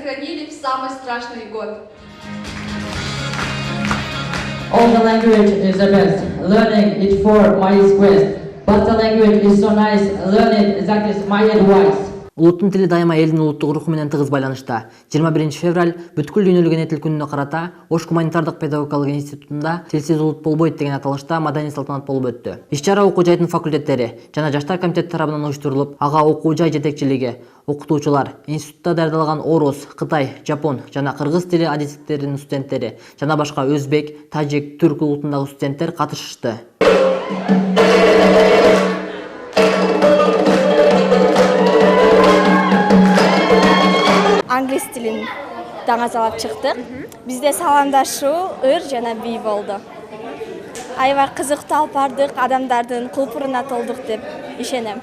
сохранили в самый страшный год. All the language is the best. Learning it for my quest. But the language is so nice. Learn it. That is my advice. Улуттун тили дайыма элдин улуттук руху менен тыгыз байланышта. 21 февраль бүткүл дүйнөлүк эне тил күнүнө карата Ош гуманитардык педагогикалык институтунда тилсиз улут болбойт деген аталышта маданий салтанат болуп өттү. Иш-чара окуу жайдын факультеттери жана жаштар комитети тарабынан уюштурулуп, ага окуу жай жетекчилиги, окутуучулар, институтта даярдалган орус, кытай, жапон жана кыргыз тили адистиктеринин студенттери жана башка өзбек, тажик, түрк улутундагы студенттер катышышты. Англис тилин даңазалап чыктык. Бизде саламдашуу, ыр жана бий болду. Аябай кызыктуу алып бардык, адамдардын кулпуруна толдук деп ишенем.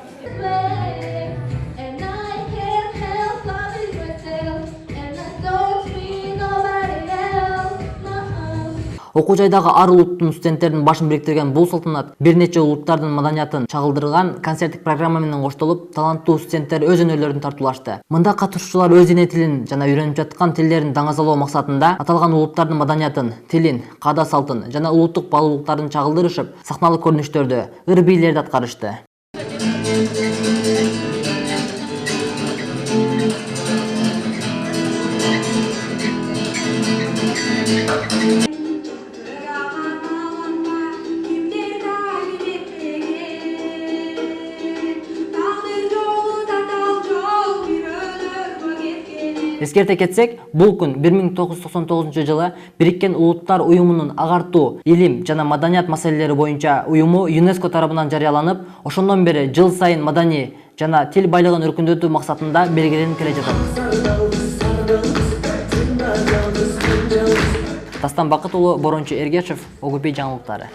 Окуу жайдагы ар улуттун студенттердин башын бириктирген бул салтанат бир нече улуттардын маданиятын чагылдырган концерттик программа менен коштолуп, таланттуу студенттер өз өнөрлөрүн тартуулашты. Мында катышуучулар өз эне тилин жана үйрөнүп жаткан тилдерин даңазалоо максатында аталган улуттардын маданиятын, тилин, каада салтын жана улуттук баалуулуктарын чагылдырышып, сахналык көрүнүштөрдө ыр бийлерди аткарышты. Эскерте кетсек, бул күн 1999 жылы Бириккен Улуттар уюмунун агартуу, илим жана маданият маселелери боюнча уюму ЮНЕСКО тарабынан жарыяланып, ошондон бери жыл сайын маданий жана тил байлыгын өркүндөтүү максатында белгиленип келе жатат. Дастан Бакыт уулу, Борончу Эргешев, ОГП жаңылыктары.